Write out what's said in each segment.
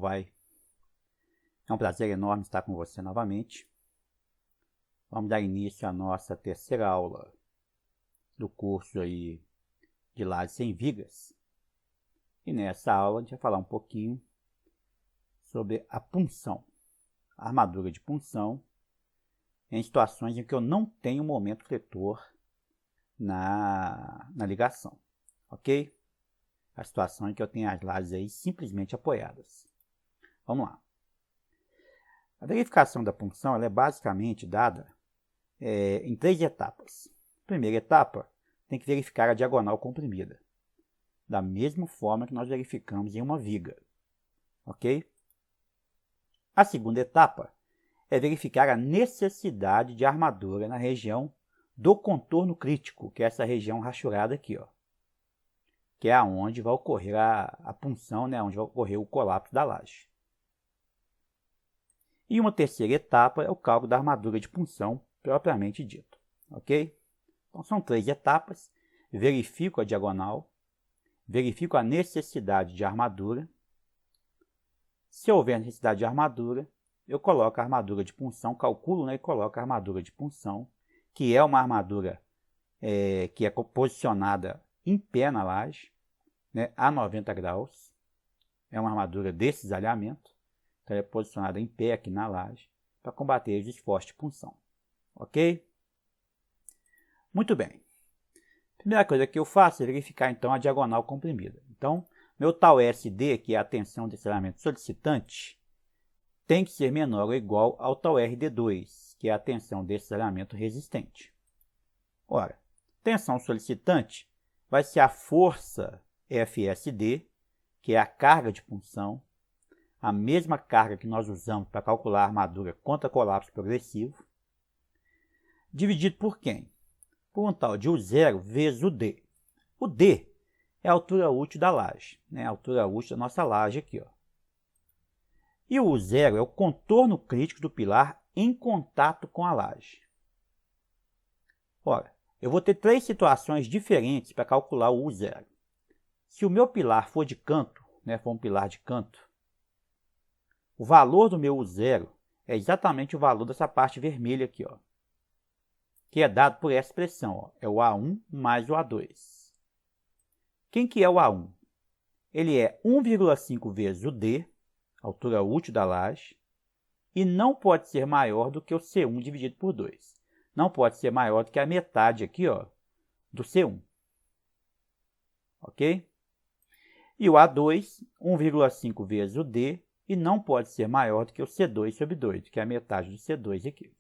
vai? É um prazer enorme estar com você novamente. Vamos dar início à nossa terceira aula do curso aí de lajes sem vigas. E nessa aula a gente vai falar um pouquinho sobre a punção, a armadura de punção, em situações em que eu não tenho momento fletor na ligação, ok? A situação em que eu tenho as lajes aí simplesmente apoiadas. Vamos lá. A verificação da punção ela é basicamente dada em 3 etapas. Primeira etapa, tem que verificar a diagonal comprimida, da mesma forma que nós verificamos em uma viga, ok? A segunda etapa é verificar a necessidade de armadura na região do contorno crítico, que é essa região rachurada aqui, ó, que é onde vai ocorrer a punção, né, onde vai ocorrer o colapso da laje. E uma terceira etapa é o cálculo da armadura de punção propriamente dito, ok? Então são 3 etapas: verifico a diagonal, verifico a necessidade de armadura. Se houver necessidade de armadura, eu coloco a armadura de punção, calculo, né, e coloco a armadura de punção, que é uma armadura que é posicionada em pé na laje, né, a 90 graus. É uma armadura de cisalhamento, então ela é posicionada em pé aqui na laje para combater os esforços de punção, ok? Muito bem. Primeira coisa que eu faço é verificar então a diagonal comprimida. Então, meu tal SD, que é a tensão de cisalhamento solicitante, tem que ser menor ou igual ao tal RD2, que é a tensão de cisalhamento resistente. Ora, tensão solicitante vai ser a força FSD, que é a carga de punção, a mesma carga que nós usamos para calcular a armadura contra colapso progressivo, dividido por quem? Por um tal de U0 vezes o D. O D é a altura útil da laje, né? A altura útil da nossa laje aqui, ó. E o U0 é o contorno crítico do pilar em contato com a laje. Ora, eu vou ter 3 situações diferentes para calcular o U0. Se o meu pilar for de canto, né, for um pilar de canto, o valor do meu U0 é exatamente o valor dessa parte vermelha aqui, ó, que é dado por essa expressão, ó, é o A1 mais o A2. Quem que é o A1? Ele é 1,5 vezes o D, altura útil da laje, e não pode ser maior do que o C1 dividido por 2. Não pode ser maior do que a metade aqui, ó, do C1. Ok? E o A2, 1,5 vezes o D, e não pode ser maior do que o C2 sobre 2, que é a metade do C2 aqui.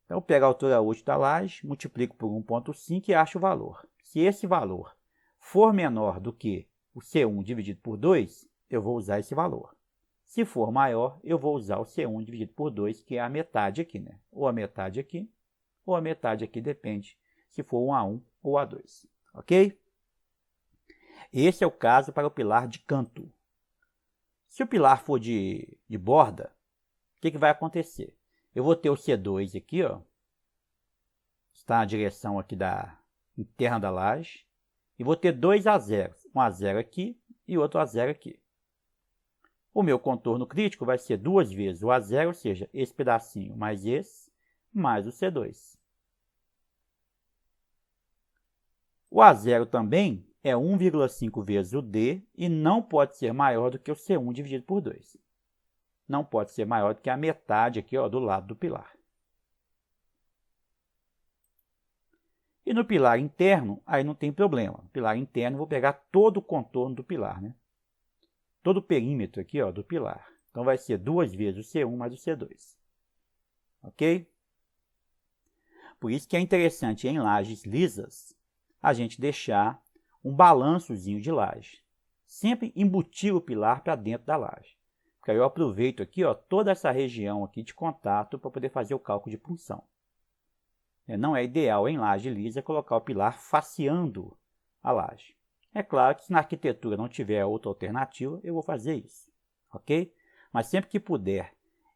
Então, eu pego a altura útil da laje, multiplico por 1,5 e acho o valor. Se esse valor for menor do que o C1 dividido por 2, eu vou usar esse valor. Se for maior, eu vou usar o C1 dividido por 2, que é a metade aqui, né? Ou a metade aqui, ou a metade aqui, depende se for um A1 ou A2, ok? Esse é o caso para o pilar de canto. Se o pilar for de borda, o que vai acontecer? Eu vou ter o C2 aqui, ó, está na direção aqui da interna da laje, e vou ter 2 A0, um A0 aqui e outro A0 aqui. O meu contorno crítico vai ser 2 vezes o A0, ou seja, esse pedacinho mais esse, mais o C2. O A0 também é 1,5 vezes o D e não pode ser maior do que o C1 dividido por 2. Não pode ser maior do que a metade aqui, ó, do lado do pilar. E no pilar interno, aí não tem problema. No pilar interno, eu vou pegar todo o contorno do pilar, né? Todo o perímetro aqui, ó, do pilar. Então, vai ser 2 vezes o C1 mais o C2. Ok? Por isso que é interessante, em lajes lisas, a gente deixar um balançozinho de laje. Sempre embutir o pilar para dentro da laje. Porque aí eu aproveito aqui, ó, toda essa região aqui de contato para poder fazer o cálculo de punção. Não é ideal em laje lisa colocar o pilar faceando a laje. É claro que se na arquitetura não tiver outra alternativa, eu vou fazer isso, ok? Mas sempre que puder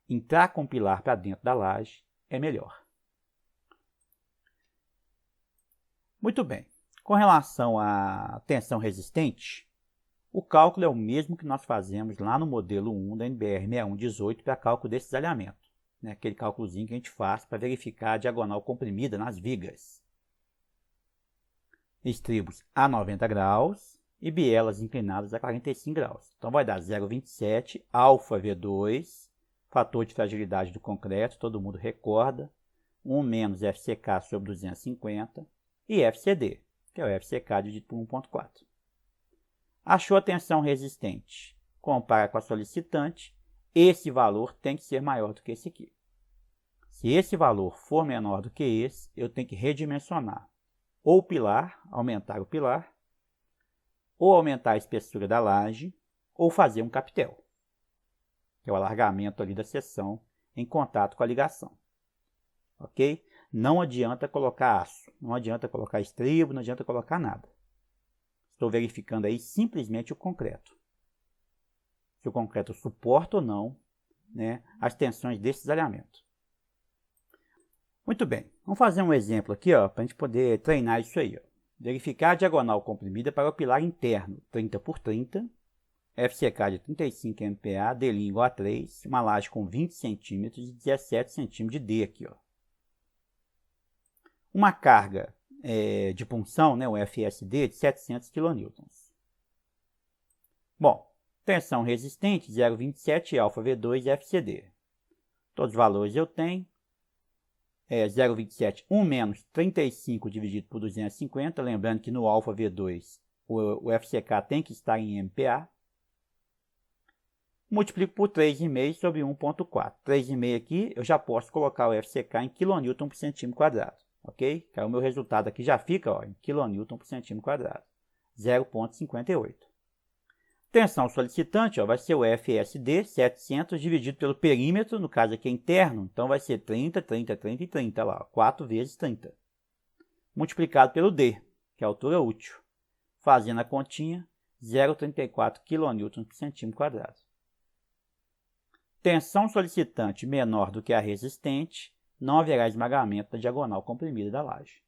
entrar com o pilar para dentro da laje, é melhor. Muito bem. Com relação à tensão resistente, O cálculo é o mesmo que nós fazemos lá no modelo 1 da NBR 6118 para cálculo desse desalhamento, né? Aquele cálculozinho que a gente faz para verificar a diagonal comprimida nas vigas. Estribos a 90 graus e bielas inclinadas a 45 graus. Então vai dar 0,27 alfa V2, fator de fragilidade do concreto, todo mundo recorda, 1 menos FCK sobre 250, e FCD, que é o FCK dividido por 1,4. Achou a tensão resistente, compara com a solicitante, esse valor tem que ser maior do que esse aqui. Se esse valor for menor do que esse, eu tenho que redimensionar ou o pilar, aumentar o pilar, ou aumentar a espessura da laje, ou fazer um capitel, que é o alargamento ali da seção em contato com a ligação. Ok? Não adianta colocar aço, não adianta colocar estribo, não adianta colocar nada. Estou verificando aí simplesmente o concreto. Se o concreto suporta ou não, né, as tensões desse desalhamento. Muito bem, vamos fazer um exemplo aqui para a gente poder treinar isso aí. Verificar a diagonal comprimida para o pilar interno, 30 por 30, FCK de 35 MPa, D' igual a 3, uma laje com 20 cm e 17 cm de D aqui. Uma carga de punção, né, o FSD, de 700 kN. Bom, tensão resistente, 0,27 alfa V2 FCD. Todos os valores eu tenho. 0,27, 1 menos 35 dividido por 250, lembrando que no alfa V2 o FCK tem que estar em MPa. Multiplico por 3,5 sobre 1,4. 3,5 aqui, eu já posso colocar o FCK em kN por centímetro quadrado. Ok? O meu resultado aqui já fica em kN por centímetro quadrado. 0,58. Tensão solicitante vai ser o FSD, 700, dividido pelo perímetro, no caso aqui é interno, então vai ser 30, 30, 30 e 30, lá, 4 vezes 30. Multiplicado pelo D, que é a altura útil. Fazendo a continha, 0,34 kN por centímetro quadrado. Tensão solicitante menor do que a resistente, não haverá esmagamento da diagonal comprimida da laje.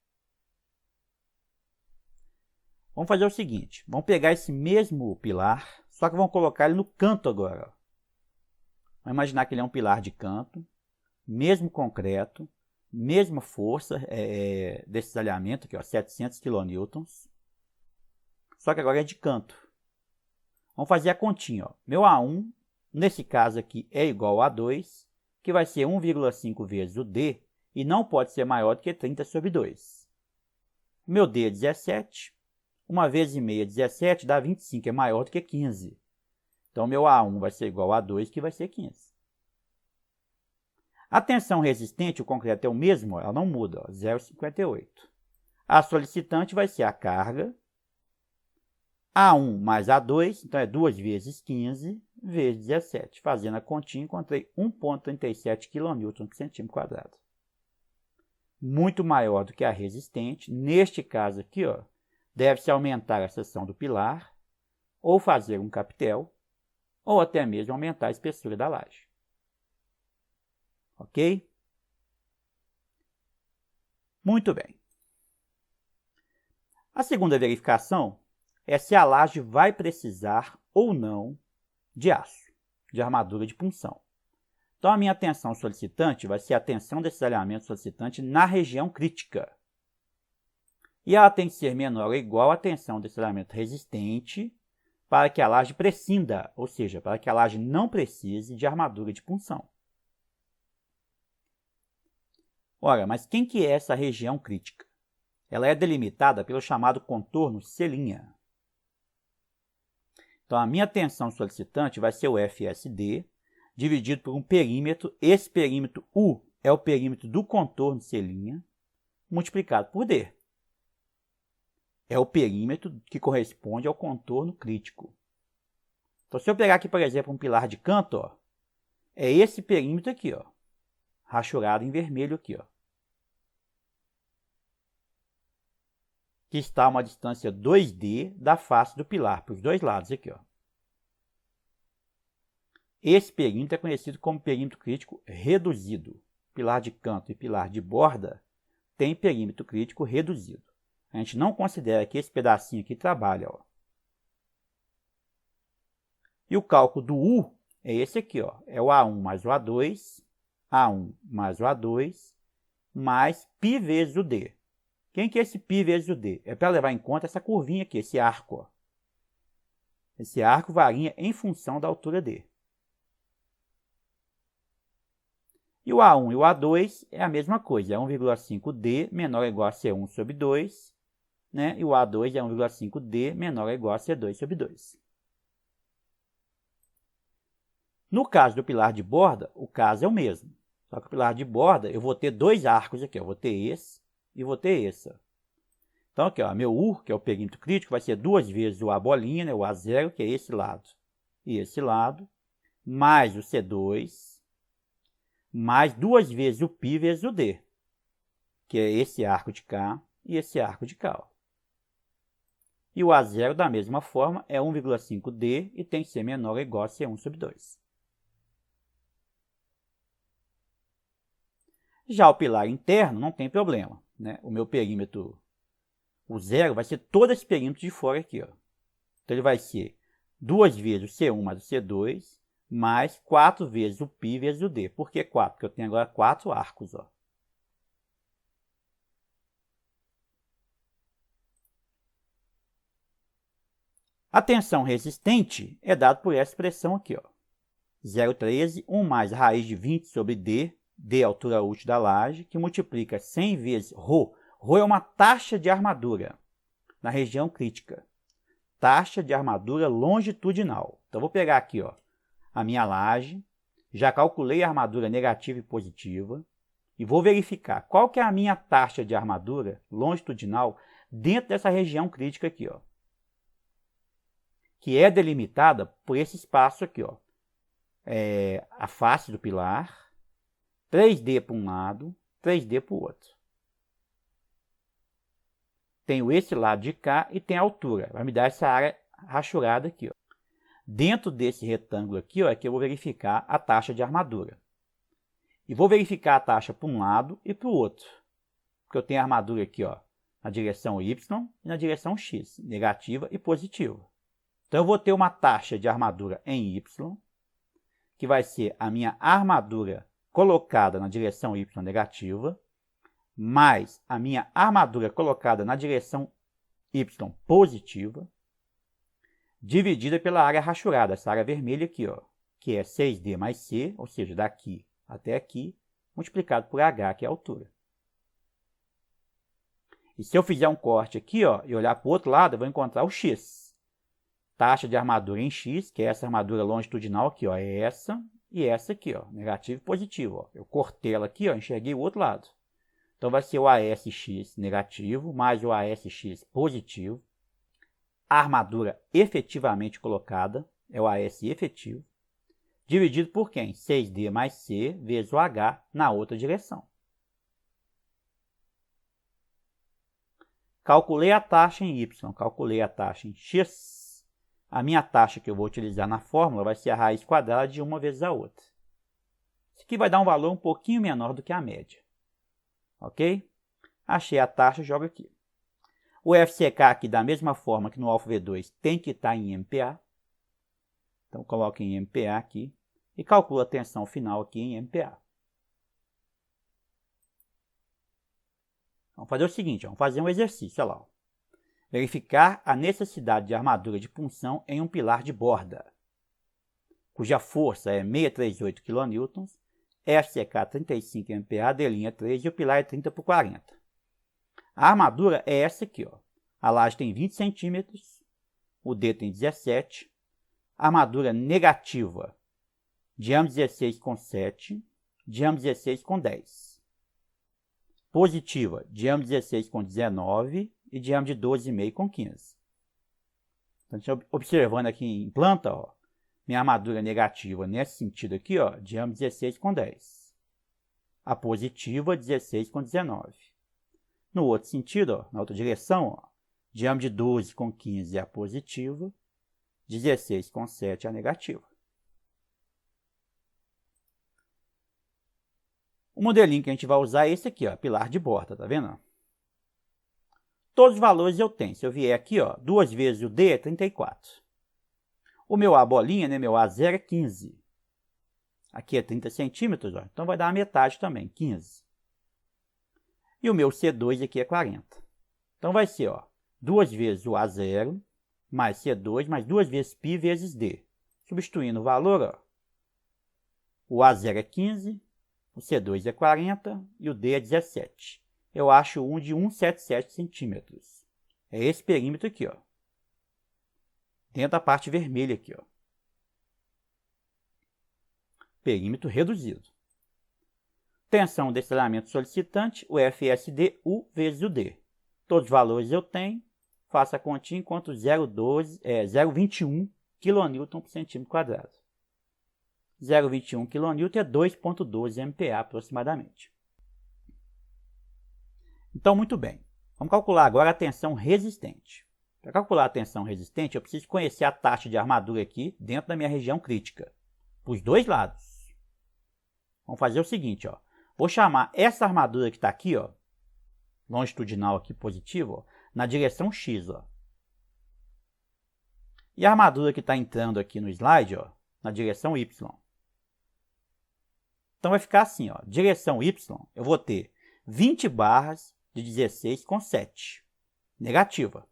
Vamos fazer o seguinte, vamos pegar esse mesmo pilar, só que vamos colocar ele no canto agora. Vamos imaginar que ele é um pilar de canto, mesmo concreto, mesma força desse desalhamento aqui, 700 kN, só que agora é de canto. Vamos fazer a continha. Meu A1, nesse caso aqui, é igual a 2, que vai ser 1,5 vezes o D, e não pode ser maior do que 30 sobre 2. Meu D é 17. 1 vezes e meia, 17, dá 25, é maior do que 15. Então, meu A1 vai ser igual a 2, que vai ser 15. A tensão resistente, o concreto é o mesmo, ela não muda, 0,58. A solicitante vai ser a carga, A1 mais A2, então é 2 vezes 15, vezes 17. Fazendo a continha, encontrei 1,37 kN por centímetro quadrado. Muito maior do que a resistente. Neste caso aqui, deve-se aumentar a seção do pilar, ou fazer um capitel, ou até mesmo aumentar a espessura da laje. Ok? Muito bem. A segunda verificação é se a laje vai precisar ou não de aço, de armadura de punção. Então, a minha tensão solicitante vai ser a tensão desse desalhamento solicitante na região crítica. E ela tem que ser menor ou igual à tensão desse desalhamento resistente para que a laje prescinda, ou seja, para que a laje não precise de armadura de punção. Ora, mas quem que é essa região crítica? Ela é delimitada pelo chamado contorno C'. Então, a minha tensão solicitante vai ser o FSD, dividido por um perímetro. Esse perímetro U é o perímetro do contorno C', multiplicado por D. É o perímetro que corresponde ao contorno crítico. Então, se eu pegar aqui, por exemplo, um pilar de canto, é esse perímetro aqui, rachurado em vermelho aqui, que está a uma distância 2D da face do pilar, para os dois lados aqui, Esse perímetro é conhecido como perímetro crítico reduzido. Pilar de canto e pilar de borda tem perímetro crítico reduzido. A gente não considera que esse pedacinho aqui trabalha, E o cálculo do U é esse aqui, ó. É o A1 mais o A2, A1 mais o A2, mais π vezes o D. Quem que é esse π vezes o D? É para levar em conta essa curvinha aqui, esse arco, ó. Esse arco varia em função da altura D. E o A1 e o A2 é a mesma coisa, é 1,5D menor ou igual a C1 sobre 2, né? E o A2 é 1,5D menor ou igual a C2 sobre 2. No caso do pilar de borda, o caso é o mesmo. Só que o pilar de borda, eu vou ter dois arcos aqui, eu vou ter esse e vou ter esse. Então, aqui, ó, meu U, que é o perímetro crítico, vai ser duas vezes o A bolinha, né, o A0, que é esse lado, e esse lado, mais o C2, mais duas vezes o π vezes o D, que é esse arco de cá e esse arco de cá. Ó. E o A0, da mesma forma, é 1,5D e tem que ser menor ou igual a C1 sobre 2. Já o pilar interno não tem problema, né? O meu perímetro, o zero, vai ser todo esse perímetro de fora aqui, ó. Então ele vai ser duas vezes o C1 mais o C2, mais 4 vezes o π vezes o D. Por que 4? Porque eu tenho agora 4 arcos, ó. A tensão resistente é dada por essa expressão aqui, ó. 0,13, 1 mais a raiz de 20 sobre D, D é a altura útil da laje, que multiplica 100 vezes ρ. ρ é uma taxa de armadura na região crítica. Taxa de armadura longitudinal. Então, vou pegar aqui, ó, a minha laje, já calculei a armadura negativa e positiva, e vou verificar qual que é a minha taxa de armadura longitudinal dentro dessa região crítica aqui, ó, que é delimitada por esse espaço aqui, ó. A face do pilar, 3D para um lado, 3D para o outro. Tenho esse lado de cá e tem a altura. Vai me dar essa área rachurada aqui, ó. Dentro desse retângulo aqui, ó, é que eu vou verificar a taxa de armadura. E vou verificar a taxa para um lado e para o outro. Porque eu tenho a armadura aqui, ó, na direção Y e na direção X, negativa e positiva. Então, eu vou ter uma taxa de armadura em Y, que vai ser a minha armadura colocada na direção Y negativa, mais a minha armadura colocada na direção Y positiva, dividida pela área rachurada, essa área vermelha aqui, ó, que é 6D mais C, ou seja, daqui até aqui, multiplicado por H, que é a altura. E se eu fizer um corte aqui, ó, e olhar para o outro lado, eu vou encontrar o X. Taxa de armadura em X, que é essa armadura longitudinal aqui, ó, é essa e essa aqui, ó, negativo e positivo. Ó. Eu cortei ela aqui, ó, enxerguei o outro lado. Então, vai ser o ASX negativo mais o ASX positivo. A armadura efetivamente colocada é o AS efetivo, dividido por quem? 6D mais C vezes o H na outra direção. Calculei a taxa em Y, calculei a taxa em X. A minha taxa que eu vou utilizar na fórmula vai ser a raiz quadrada de uma vezes a outra. Isso aqui vai dar um valor um pouquinho menor do que a média. Ok? Achei a taxa, jogo aqui. O FCK aqui, da mesma forma que no alfa V2, tem que estar em MPa. Então, coloco em MPa aqui e calculo a tensão final aqui em MPa. Vamos fazer o seguinte, vamos fazer um exercício, olha lá. Ó. Verificar a necessidade de armadura de punção em um pilar de borda, cuja força é 638 kN, FCK 35 MPa, D' 3 e o pilar é 30 por 40. A armadura é essa aqui, ó. A laje tem 20 centímetros, o D tem 17, armadura negativa, diâmetro 16,7, diâmetro 16,10. Positiva, diâmetro 16,19 e diâmetro de 12,5,15. Então, observando aqui em planta, ó, minha armadura negativa nesse sentido aqui, ó, diâmetro 16,10. A positiva, 16,19. No outro sentido, ó, na outra direção, ó, diâmetro de 12,15 é a positiva, 16,7 é a negativa. O modelinho que a gente vai usar é esse aqui, ó, pilar de borda, tá vendo? Todos os valores eu tenho. Se eu vier aqui, ó, 2 vezes o D é 34. O meu A bolinha, né, meu A0 é 15. Aqui é 30 centímetros, ó, então vai dar a metade também, 15. E o meu C2 aqui é 40. Então vai ser, ó, 2 vezes o A0, mais C2, mais 2 vezes π vezes D. Substituindo o valor, ó, o A0 é 15, o C2 é 40 e o D é 17. Eu acho um de 177 centímetros. É esse perímetro aqui, ó. Dentro da parte vermelha aqui, ó. Perímetro reduzido. Tensão desse elemento solicitante, o FSD, U vezes o D. Todos os valores eu tenho. Faço a continha enquanto 0,21 kN por centímetro quadrado. 0,21 kN é 2,12 MPa aproximadamente. Então, muito bem. Vamos calcular agora a tensão resistente. Para calcular a tensão resistente, eu preciso conhecer a taxa de armadura aqui dentro da minha região crítica. Para os dois lados. Vamos fazer o seguinte, ó. Vou chamar essa armadura que está aqui, ó, longitudinal aqui positivo, ó, na direção X, ó. E a armadura que está entrando aqui no slide, ó, na direção Y. Então vai ficar assim, ó, direção Y, eu vou ter 20 barras de 16,7, negativa.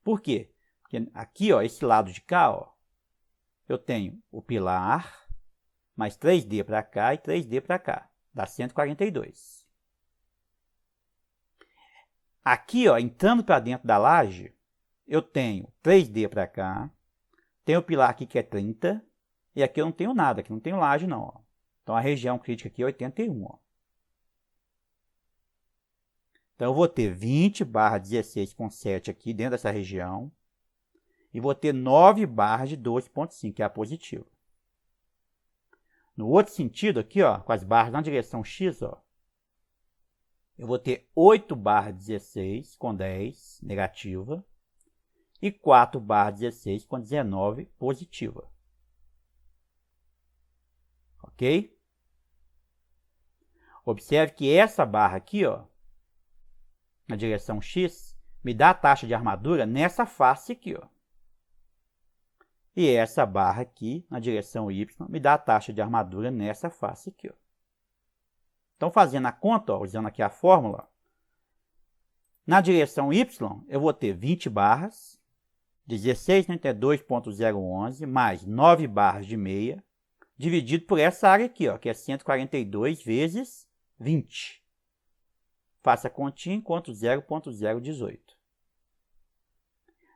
Por quê? Porque aqui, ó, esse lado de cá, ó, eu tenho o pilar, mais 3D para cá e 3D para cá, dá 142. Aqui, ó, entrando para dentro da laje, eu tenho 3D para cá, tenho o pilar aqui que é 30, e aqui eu não tenho nada, aqui não tenho laje não, ó. Então a região crítica aqui é 81, ó. Então eu vou ter 20 barra 16,7 aqui dentro dessa região, e vou ter 9 barras de 12,5, que é a positiva. No outro sentido aqui, ó, com as barras na direção X, ó, eu vou ter 8 barra 16 com 10, negativa, e 4 barra 16 com 19, positiva. Ok? Observe que essa barra aqui, ó, na direção X, me dá a taxa de armadura nessa face aqui, ó. E essa barra aqui, na direção Y, me dá a taxa de armadura nessa face aqui, ó. Então, fazendo a conta, ó, usando aqui a fórmula, na direção Y, eu vou ter 20 barras, 16,92,011, mais 9 barras de meia, dividido por essa área aqui, ó, que é 142 vezes 20. Faça a continha enquanto 0,018.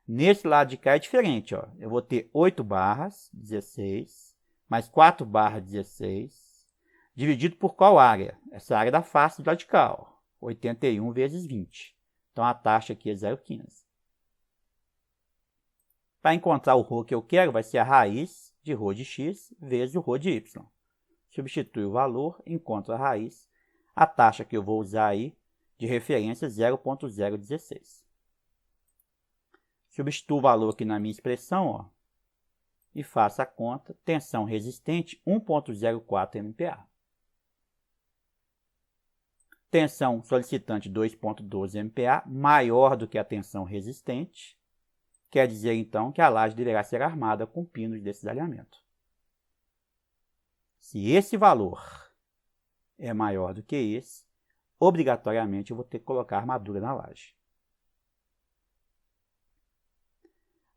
Nesse lado de cá é diferente, ó. Eu vou ter 8 barras, 16, mais 4 barras, 16, dividido por qual área? Essa área da face do lado de cá, ó, 81 vezes 20. Então, a taxa aqui é 0,15. Para encontrar o ρ que eu quero, vai ser a raiz de ρ de x vezes o ρ de y. Substitui o valor, encontro a raiz. A taxa que eu vou usar aí de referência é 0,016. Substituo o valor aqui na minha expressão, ó, e faço a conta. Tensão resistente, 1,04 MPa. Tensão solicitante, 2,12 MPa, maior do que a tensão resistente. Quer dizer, então, que a laje deverá ser armada com pinos de cisalhamento. Se esse valor é maior do que esse, obrigatoriamente eu vou ter que colocar armadura na laje.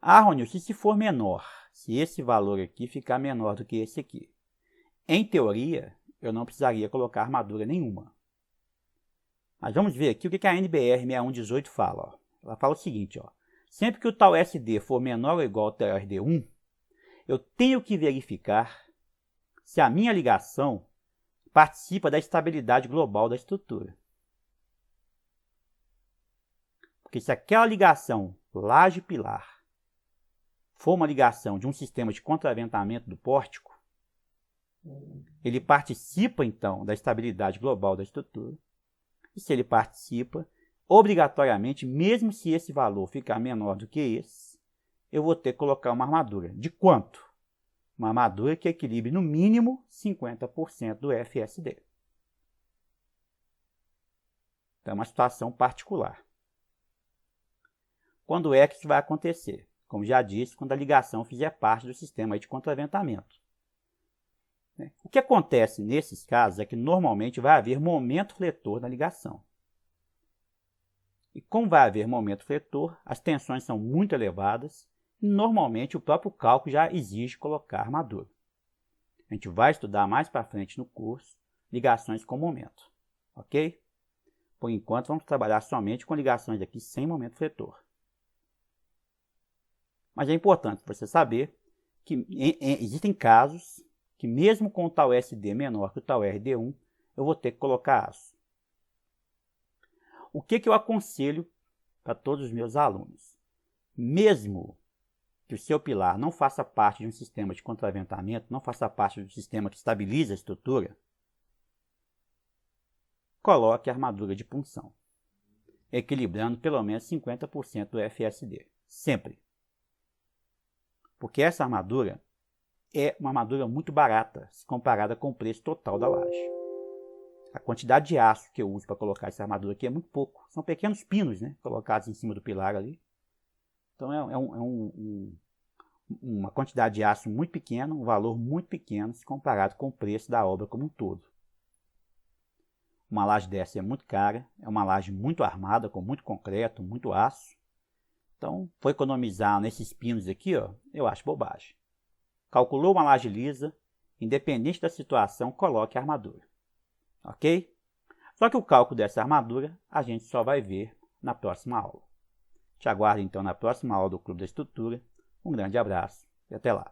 Rony, se for menor, se esse valor aqui ficar menor do que esse aqui, em teoria, eu não precisaria colocar armadura nenhuma. Mas vamos ver aqui o que a NBR 6118 fala. Ó. Ela fala o seguinte, ó, sempre que o tal SD for menor ou igual ao tal SD1, eu tenho que verificar se a minha ligação participa da estabilidade global da estrutura. Porque se aquela ligação laje-pilar for uma ligação de um sistema de contraventamento do pórtico, ele participa, então, da estabilidade global da estrutura. E se ele participa, obrigatoriamente, mesmo se esse valor ficar menor do que esse, eu vou ter que colocar uma armadura. De quanto? Uma armadura que equilibre no mínimo 50% do FSD. Então, é uma situação particular. Quando é que isso vai acontecer? como já disse, quando a ligação fizer parte do sistema de contraventamento. O que acontece nesses casos é que normalmente vai haver momento fletor na ligação. E como vai haver momento fletor, as tensões são muito elevadas e normalmente o próprio cálculo já exige colocar armadura. A gente vai estudar mais para frente no curso ligações com momento, ok? Por enquanto vamos trabalhar somente com ligações aqui sem momento fletor. Mas é importante você saber que existem casos que mesmo com o tal SD menor que o tal RD1, eu vou ter que colocar aço. O que eu aconselho para todos os meus alunos? Mesmo que o seu pilar não faça parte de um sistema de contraventamento, não faça parte do sistema que estabiliza a estrutura, coloque a armadura de punção, equilibrando pelo menos 50% do FSD, sempre. Porque essa armadura é uma armadura muito barata, se comparada com o preço total da laje. A quantidade de aço que eu uso para colocar essa armadura aqui é muito pouco. São pequenos pinos, né, colocados em cima do pilar ali. Então é uma quantidade de aço muito pequena, um valor muito pequeno se comparado com o preço da obra como um todo. Uma laje dessa é muito cara, é uma laje muito armada, com muito concreto, muito aço. Então, for economizar nesses pinos aqui, ó, eu acho bobagem. Calculou uma laje lisa, independente da situação, coloque a armadura. Ok? Só que o cálculo dessa armadura a gente só vai ver na próxima aula. Te aguardo então na próxima aula do Clube da Estrutura. Um grande abraço e até lá.